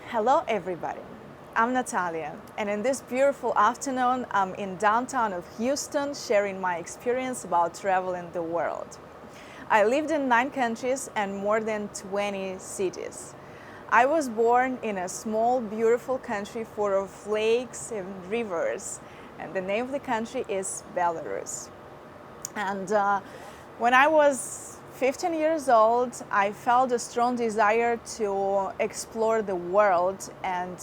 Hello everybody, I'm Natallia, and in this beautiful afternoon I'm in downtown of Houston sharing my experience about travel in the world. I lived in 9 countries and more than 20 cities. I was born in a small beautiful country full of lakes and rivers, and the name of the country is Belarus. And when I was 15 years old, I felt a strong desire to explore the world and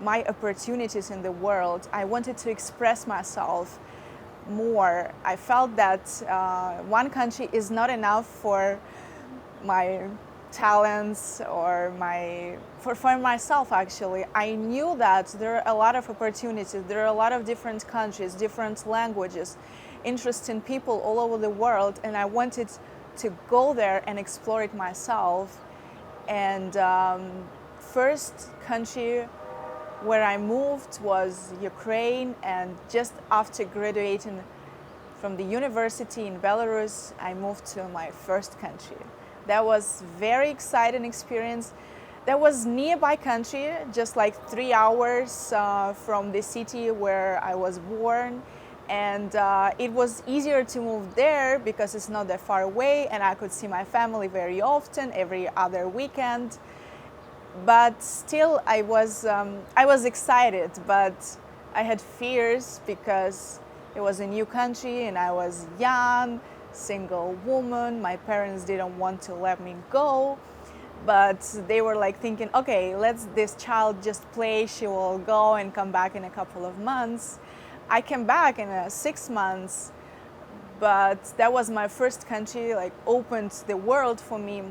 my opportunities in the world. I wanted to express myself more. I felt that one country is not enough for my talents or for myself. Actually, I knew that there are a lot of opportunities, there are a lot of different countries, different languages, interesting people all over the world, and I wanted to go there and explore it myself. And first country where I moved was Ukraine, and just after graduating from the university in Belarus, I moved to my first country. That was very exciting experience. That was nearby country, just like 3 hours from the city where I was born. And it was easier to move there because it's not that far away, and I could see my family very often, every other weekend. But still, I was excited, but I had fears because it was a new country and I was young, single woman. My parents didn't want to let me go, but they were like thinking, okay, let's this child just play. She will go and come back in a couple of months. I came back in 6 months, but that was my first country, like opened the world for me.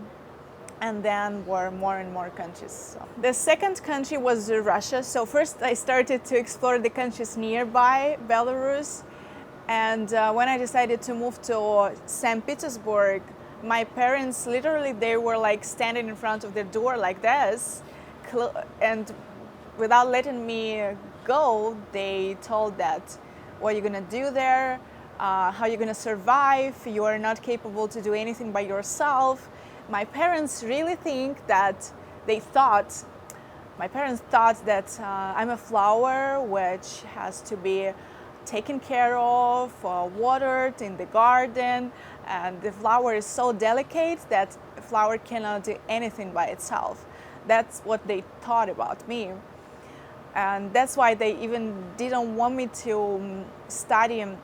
And then were more and more countries. So. The second country was Russia. So first I started to explore the countries nearby Belarus. And when I decided to move to St Petersburg, my parents literally, they were like standing in front of the door like this. And without letting me go, they told that, what are you gonna do there? How are you gonna survive? You are not capable to do anything by yourself. My parents really think that my parents thought that I'm a flower which has to be taken care of, watered in the garden, and the flower is so delicate that a flower cannot do anything by itself. That's what they thought about me. And that's why they even didn't want me to study in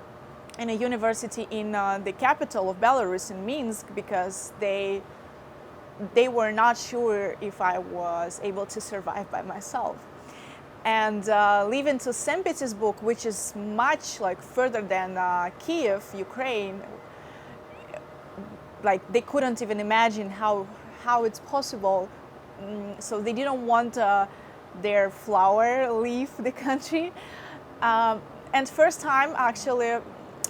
a university in the capital of Belarus, in Minsk, because they were not sure if I was able to survive by myself. And leaving to St. Petersburg, which is much like further than Kiev, Ukraine, like they couldn't even imagine how it's possible. So they didn't want their flower leave the country. And first time, actually,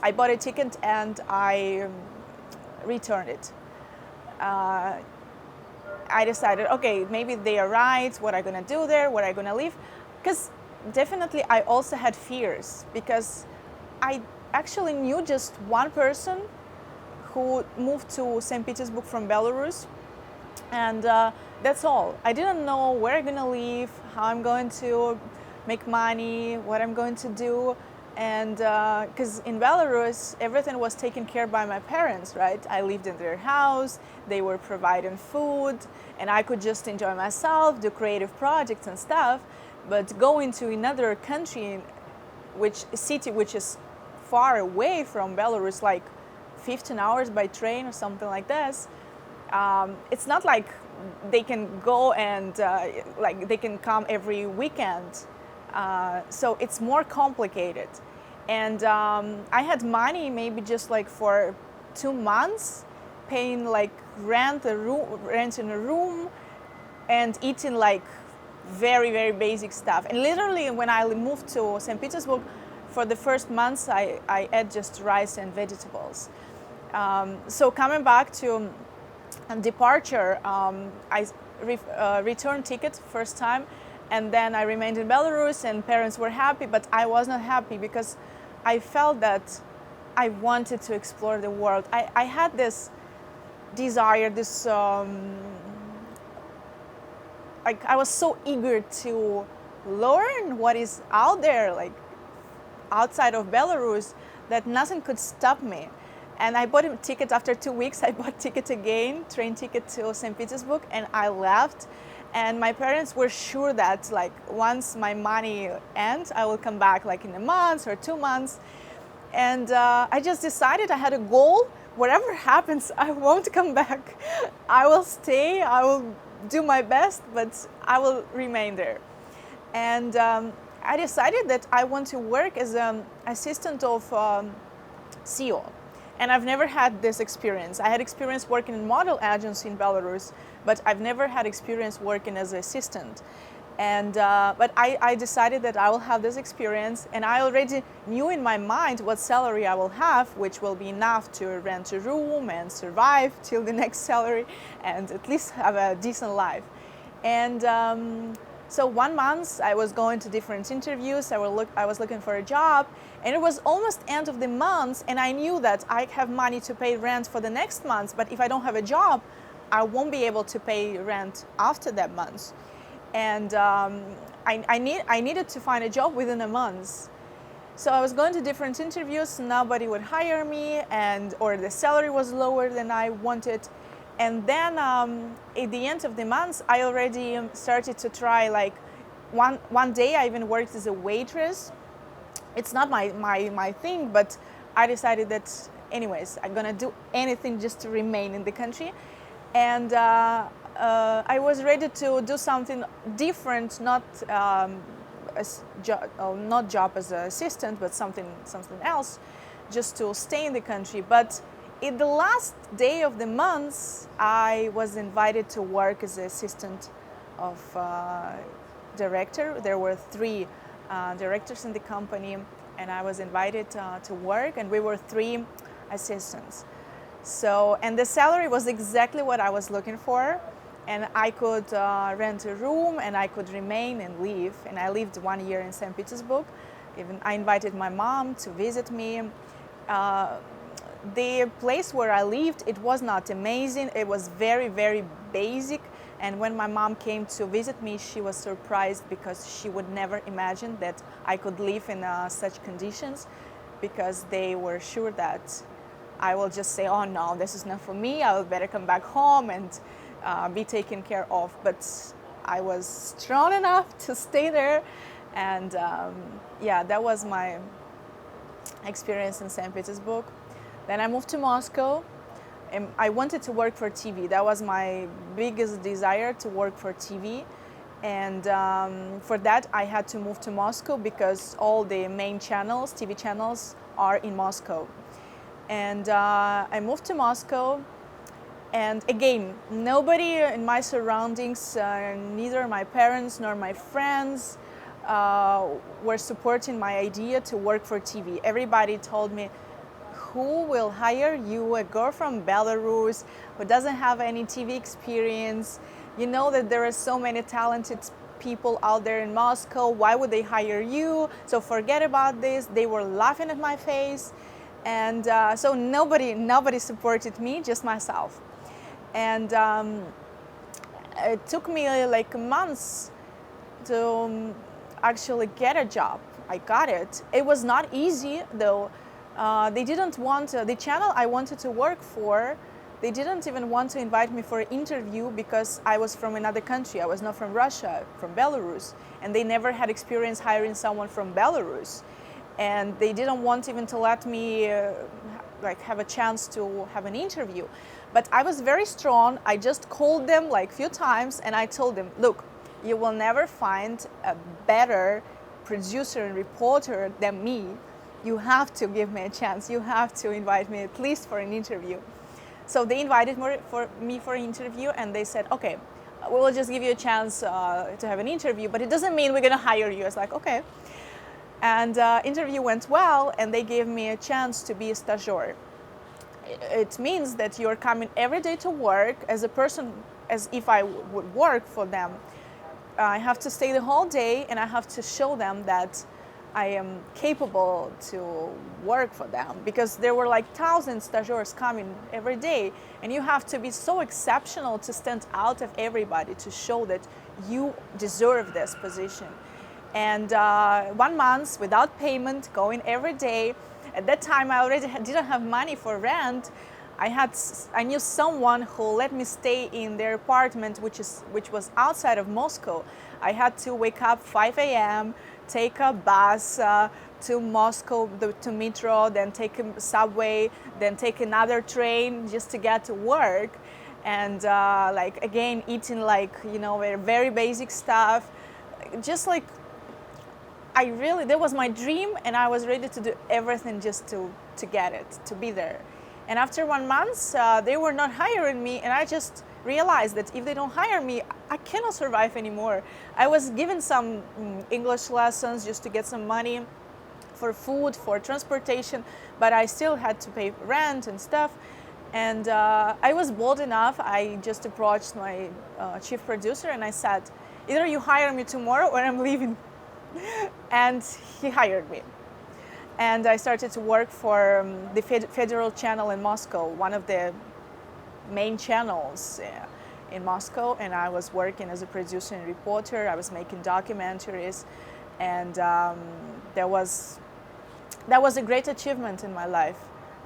I bought a ticket and I returned it. I decided, okay, maybe they are right, what I'm gonna do there, what I'm gonna leave. Because definitely I also had fears, because I actually knew just one person who moved to St. Petersburg from Belarus, and that's all. I didn't know where I'm gonna live, how I'm going to make money, what I'm going to do. And because in Belarus, everything was taken care of by my parents, right? I lived in their house, they were providing food, and I could just enjoy myself, do creative projects and stuff. But going to another country, city which is far away from Belarus, like 15 hours by train or something like this, it's not like they can go and like they can come every weekend. So it's more complicated. And I had money maybe just like for 2 months, paying like renting a room and eating like very, very basic stuff. And literally when I moved to St. Petersburg, for the first months I ate just rice and vegetables. So coming back to departure, I returned ticket first time, and then I remained in Belarus, and parents were happy, but I was not happy because I felt that I wanted to explore the world. I had this desire, like I was so eager to learn what is out there, like outside of Belarus, that nothing could stop me. And I bought a ticket after 2 weeks. I bought ticket again, train ticket to St Petersburg, and I left. And my parents were sure that like once my money ends, I will come back like in a month or 2 months. And I just decided I had a goal. Whatever happens, I won't come back. I will stay. I will do my best, but I will remain there. And I decided that I want to work as an assistant of CEO. And I've never had this experience. I had experience working in model agency in Belarus, but I've never had experience working as an assistant. And but I decided that I will have this experience, and I already knew in my mind what salary I will have, which will be enough to rent a room and survive till the next salary, and at least have a decent life. And so 1 month I was going to different interviews. I was looking for a job, and it was almost end of the month, and I knew that I have money to pay rent for the next month. But if I don't have a job, I won't be able to pay rent after that month. And I needed to find a job within a month. So I was going to different interviews. Nobody would hire me, or the salary was lower than I wanted. And then at the end of the month, I already started to try, like one day I even worked as a waitress. It's not my thing, but I decided that anyways, I'm gonna do anything just to remain in the country. And I was ready to do something different, not not job as an assistant, but something else, just to stay in the country. But in the last day of the month, I was invited to work as an assistant of director. There were 3 directors in the company, and I was invited to work, and we were 3 assistants. So, and the salary was exactly what I was looking for, and I could rent a room, and I could remain and live. And I lived 1 year in St Petersburg. Even I invited my mom to visit me. The place where I lived, it was not amazing. It was very, very basic. And when my mom came to visit me, she was surprised, because she would never imagine that I could live in such conditions, because they were sure that I will just say, oh no, this is not for me. I will better come back home and be taken care of. But I was strong enough to stay there. And yeah, that was my experience in St. Petersburg. Then I moved to Moscow. And I wanted to work for TV. That was my biggest desire, to work for TV. And for that, I had to move to Moscow, because all the main channels, TV channels, are in Moscow. And I moved to Moscow. And again, nobody in my surroundings, neither my parents nor my friends, were supporting my idea to work for TV. Everybody told me, who will hire you, a girl from Belarus who doesn't have any TV experience? You know that there are so many talented people out there in Moscow. Why would they hire you? So forget about this. They were laughing at my face. And so nobody supported me, just myself. And it took me like months to actually get a job. I got it. It was not easy, though. They didn't want, the channel I wanted to work for, they didn't even want to invite me for an interview, because I was from another country. I was not from Russia, from Belarus. And they never had experience hiring someone from Belarus. And they didn't want even to let me like have a chance to have an interview. But I was very strong. I just called them like a few times, and I told them, look, you will never find a better producer and reporter than me. You have to give me a chance. You have to invite me at least for an interview. So they invited me for an interview, and they said, okay, we will just give you a chance to have an interview, but it doesn't mean we're going to hire you. I was like, okay. And interview went well, and they gave me a chance to be a stagiaire. It means that you're coming every day to work as a person, as if I would work for them. I have to stay the whole day, and I have to show them that I am capable to work for them, because there were like 1,000 stagiaires coming every day, and you have to be so exceptional to stand out of everybody, to show that you deserve this position. And 1 month without payment, going every day. At that time, I already didn't have money for rent. I knew someone who let me stay in their apartment, which was outside of Moscow. I had to wake up 5 a.m., take a bus to Moscow, to metro, then take a subway, then take another train just to get to work. And like again, eating like, you know, very basic stuff. Just like, that was my dream, and I was ready to do everything just to get it, to be there. And after 1 month, they were not hiring me, and I just realized that if they don't hire me, I cannot survive anymore. I was given some English lessons just to get some money for food, for transportation, but I still had to pay rent and stuff. And I was bold enough, I just approached my chief producer and I said, either you hire me tomorrow or I'm leaving. And he hired me. And I started to work for the Federal Channel in Moscow, one of the main channels in Moscow. And I was working as a producer and reporter. I was making documentaries. And that was a great achievement in my life.